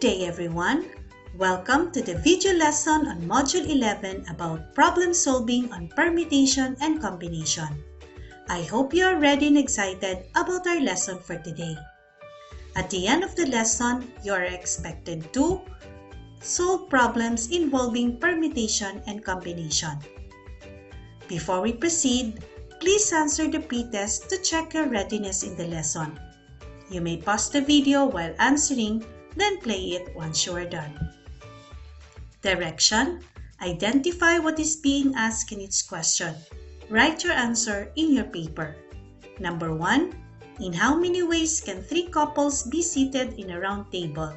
day everyone! Welcome to the video lesson on Module 11 about problem solving on permutation and combination. I hope you are ready and excited about our lesson for today. At the end of the lesson, you are expected to solve problems involving permutation and combination. Before we proceed, please answer the pretest to check your readiness in the lesson. You may pause the video while answering, then play it once you are done. Direction: identify what is being asked in each question. Write your answer in your paper. Number 1. In how many ways can 3 couples be seated in a round table?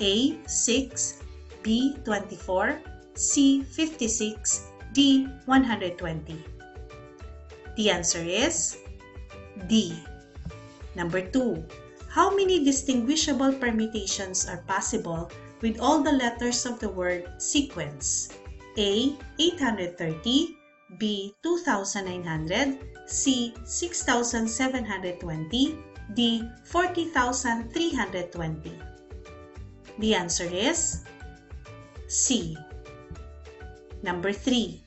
A. 6, B. 24, C. 56, D. 120. The answer is D. Number 2. How many distinguishable permutations are possible with all the letters of the word sequence? A. 830, B. 2900, C. 6720, D. 40,320. The answer is C. Number 3.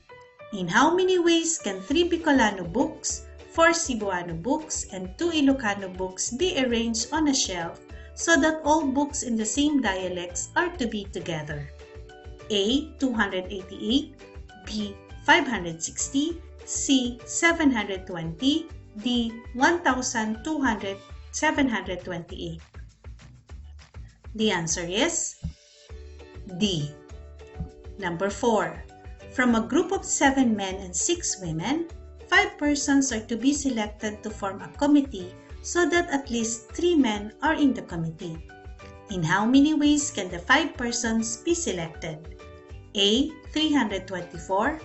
In how many ways can 3 Bicolano books, 4 Cebuano books, and 2 Ilocano books be arranged on a shelf so that all books in the same dialects are to be together? A. 288, B. 560, C. 720, D. 1,728. The answer is D. Number 4. From a group of 7 men and 6 women, 5 persons are to be selected to form a committee so that at least 3 men are in the committee. In how many ways can the 5 persons be selected? A. 324,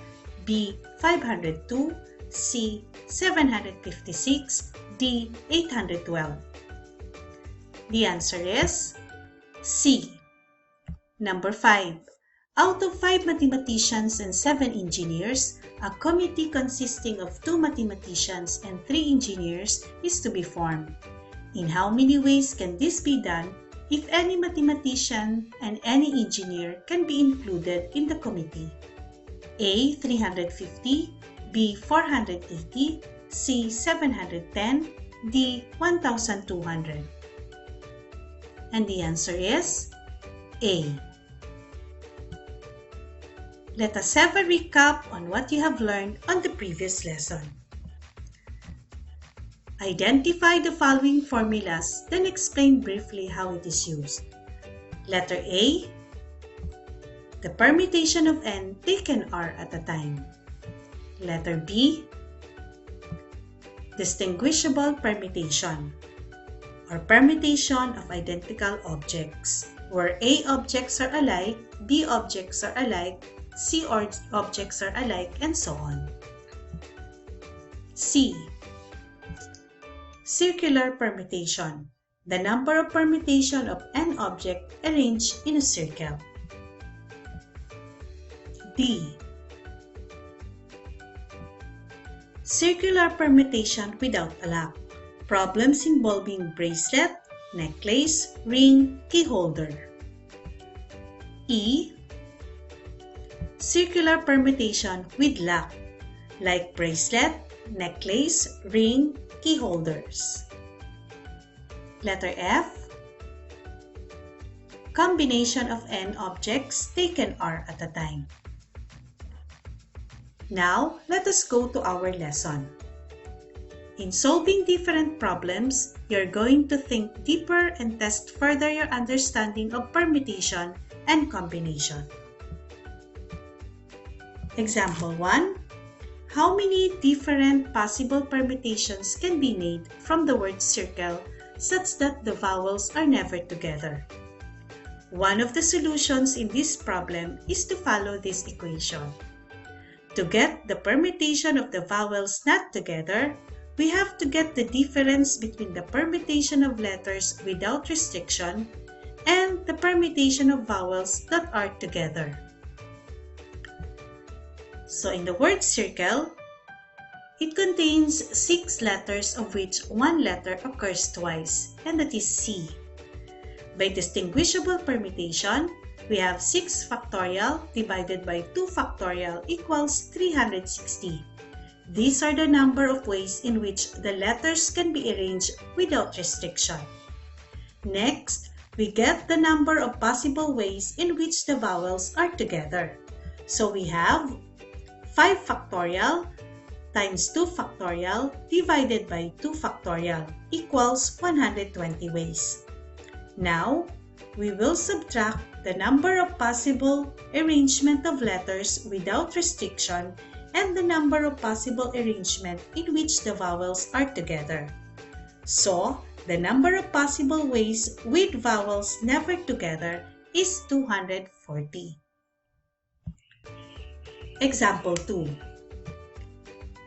B. 502, C. 756, D. 812. The answer is C. Number 5. Out of 5 mathematicians and 7 engineers, a committee consisting of 2 mathematicians and 3 engineers is to be formed. In how many ways can this be done if any mathematician and any engineer can be included in the committee? A. 350, B. 480, C. 710, D. 1,200. And the answer is A. Let us have a recap on what you have learned on the previous lesson. Identify the following formulas, then explain briefly how it is used. Letter A. The permutation of n take n r at a time. Letter B. Distinguishable permutation or permutation of identical objects, where A objects are alike, B objects are alike, C objects are alike, and so on. C. Circular permutation, the number of permutation of n object arranged in a circle. D. Circular permutation without a lock, problems involving bracelet, necklace, ring, key holder. E. Circular permutation with lock, like bracelet, necklace, ring, key holders. Letter F. Combination of n objects taken r at a time. Now, let us go to our lesson. In solving different problems, you're going to think deeper and test further your understanding of permutation and combination. Example 1. How many different possible permutations can be made from the word circle such that the vowels are never together? One of the solutions in this problem is to follow this equation. To get the permutation of the vowels not together, we have to get the difference between the permutation of letters without restriction and the permutation of vowels that are together. So in the word circle, it contains 6 letters of which 1 letter occurs twice, and that is C. By distinguishable permutation, we have 6 factorial divided by 2 factorial equals 360. These are the number of ways in which the letters can be arranged without restriction. Next, we get the number of possible ways in which the vowels are together. So we have 5 factorial times 2 factorial divided by 2 factorial equals 120 ways. Now, we will subtract the number of possible arrangement of letters without restriction and the number of possible arrangement in which the vowels are together. So, the number of possible ways with vowels never together is 240. Example 2.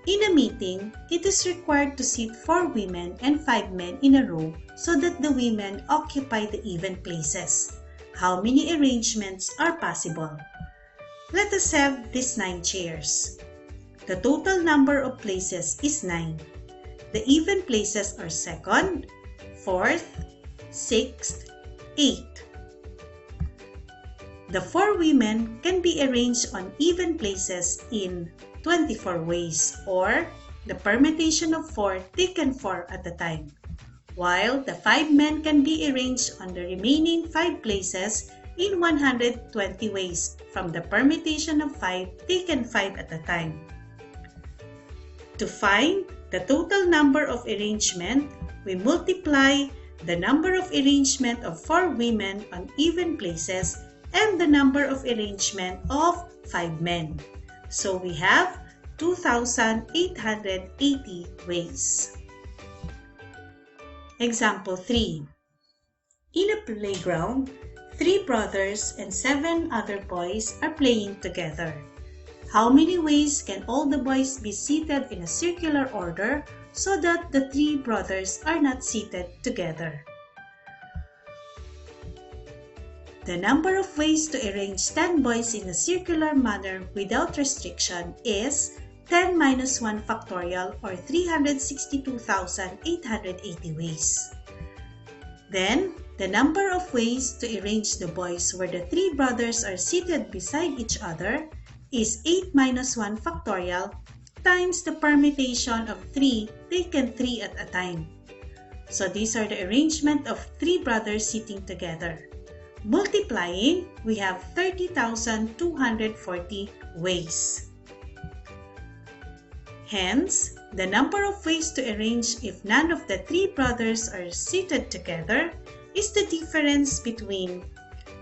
In a meeting, it is required to seat 4 women and 5 men in a row so that the women occupy the even places. How many arrangements are possible? Let us have these 9 chairs. The total number of places is 9. The even places are 2nd, 4th, 6th, 8th. The 4 women can be arranged on even places in 24 ways, or the permutation of 4 taken 4 at a time, while the 5 men can be arranged on the remaining 5 places in 120 ways from the permutation of 5 taken 5 at a time. To find the total number of arrangement, we multiply the number of arrangement of 4 women on even places and the number of arrangement of 5 men. So we have 2,880 ways. Example 3. In a playground, 3 brothers and 7 other boys are playing together. How many ways can all the boys be seated in a circular order so that the 3 brothers are not seated together? The number of ways to arrange 10 boys in a circular manner without restriction is 10 minus 1 factorial, or 362,880 ways. Then, the number of ways to arrange the boys where the 3 brothers are seated beside each other is 8 minus 1 factorial times the permutation of 3 taken 3 at a time. So these are the arrangement of 3 brothers sitting together. Multiplying, we have 30,240 ways. Hence, the number of ways to arrange if none of the 3 brothers are seated together is the difference between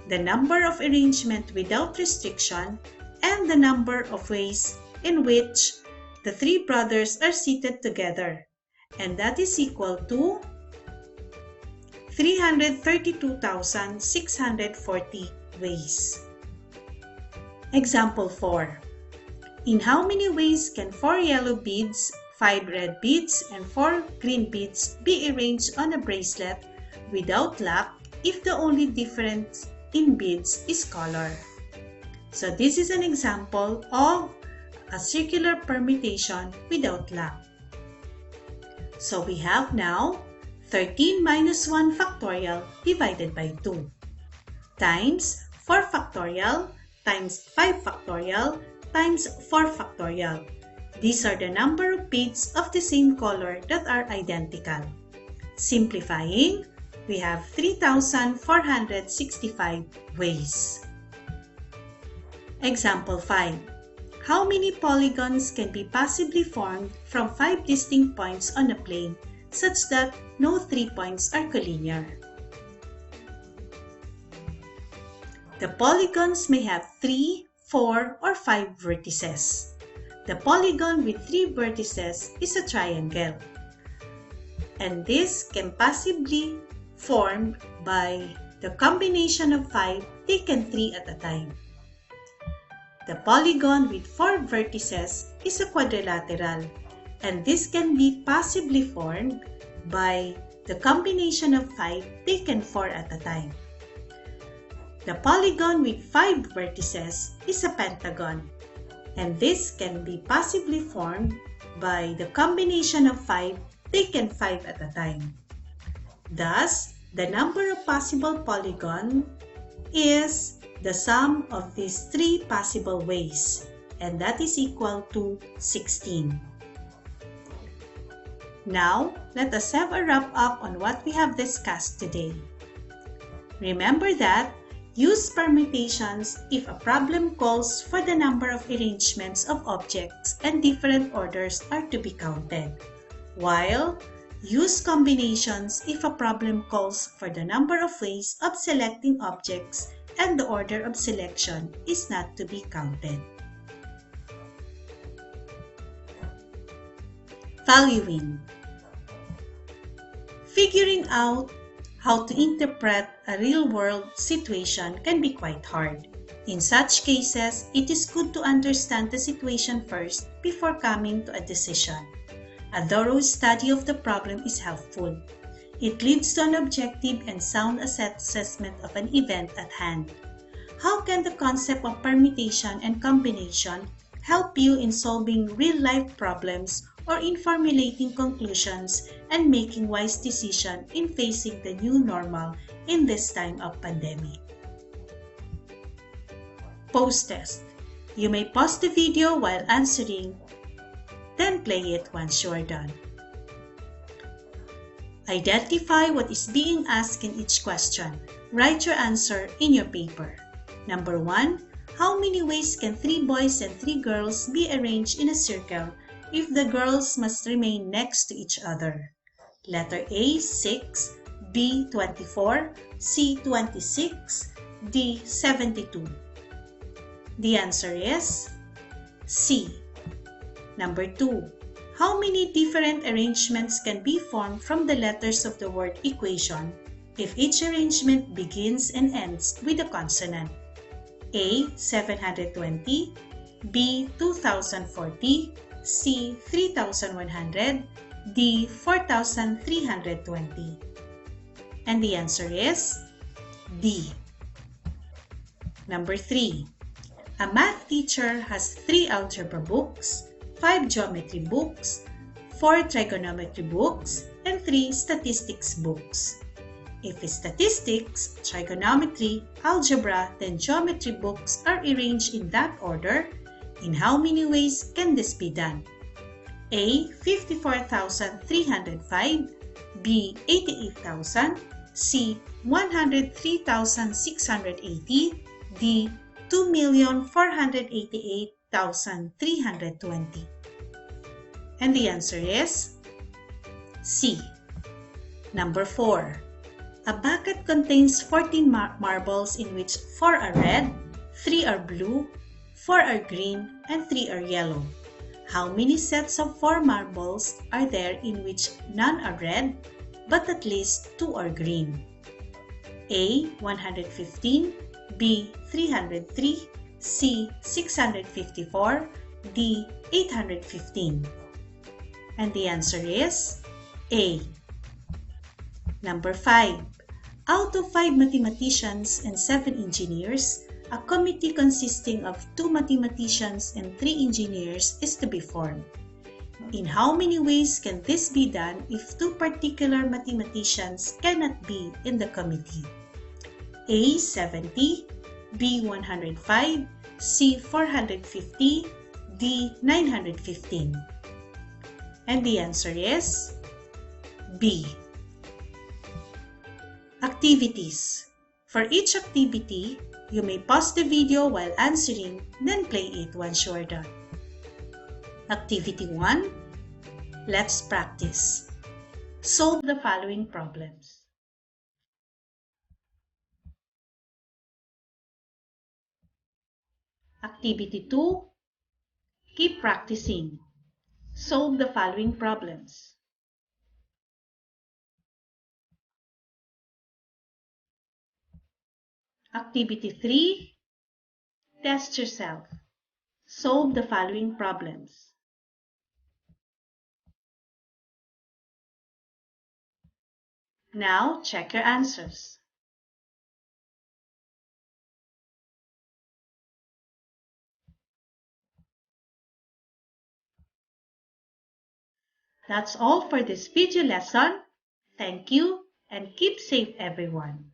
the number of arrangement without restriction and the number of ways in which the 3 brothers are seated together, and that is equal to 332,640 ways. Example 4. In how many ways can 4 yellow beads, 5 red beads, and 4 green beads be arranged on a bracelet without lock if the only difference in beads is color? So this is an example of a circular permutation without lock. So we have now 13 minus 1 factorial divided by 2 times 4 factorial times 5 factorial times 4 factorial. These are the number of beads of the same color that are identical. Simplifying, we have 3,465 ways. Example 5. How many polygons can be possibly formed from 5 distinct points on a plane such that no 3 points are collinear? The polygons may have 3, 4, or 5 vertices. The polygon with 3 vertices is a triangle, and this can possibly formed by the combination of 5 taken 3 at a time. The polygon with 4 vertices is a quadrilateral, and this can be possibly formed by the combination of 5 taken 4 at a time. The polygon with 5 vertices is a pentagon, and this can be possibly formed by the combination of 5 taken 5 at a time. Thus, The number of possible polygons is the sum of these three possible ways, and that is equal to 16. Now, let us have a wrap up on what we have discussed today. Remember that use permutations if a problem calls for the number of arrangements of objects and different orders are to be counted, while use combinations if a problem calls for the number of ways of selecting objects and the order of selection is not to be counted. Valuing. Figuring out how to interpret a real-world situation can be quite hard. In such cases, it is good to understand the situation first before coming to a decision. A thorough study of the problem is helpful. It leads to an objective and sound assessment of an event at hand. How can the concept of permutation and combination help you in solving real-life problems or in formulating conclusions and making wise decisions in facing the new normal in this time of pandemic? Post-test. You may pause the video while answering, then play it once you are done. Identify what is being asked in each question. Write your answer in your paper. Number 1. How many ways can 3 boys and 3 girls be arranged in a circle if the girls must remain next to each other? Letter A, 6, B, 24, C, 26, D, 72. The answer is C. Number 2. How many different arrangements can be formed from the letters of the word equation if each arrangement begins and ends with a consonant? A. 720, B. 2040, C. 3100, D. 4320. And the answer is D. Number 3. A math teacher has 3 algebra books, 5 geometry books, 4 trigonometry books, and 3 statistics books. If statistics, trigonometry, algebra, then geometry books are arranged in that order, in how many ways can this be done? A. 54,305, B. 88,000, C. 103,680, D. 2,488,320. And the answer is C. Number 4. A bucket contains 14 marbles in which 4 are red, 3 are blue, 4 are green, and 3 are yellow. How many sets of 4 marbles are there in which none are red, but at least 2 are green? A. 115, B. 303, C. 654, D. 815. And the answer is A. Number 5. Out of 5 mathematicians and 7 engineers, a committee consisting of 2 mathematicians and 3 engineers is to be formed. In how many ways can this be done if 2 particular mathematicians cannot be in the committee? A. 70, B. 105, C. 450, D. 915. And the answer is B. Activities. For each activity, you may pause the video while answering, then play it once you are done. Activity 1. Let's practice. Solve the following problems. Activity 2. Keep practicing. Solve the following problems. Activity 3. Test yourself. Solve the following problems. Now check your answers. That's all for this video lesson. Thank you and keep safe, everyone.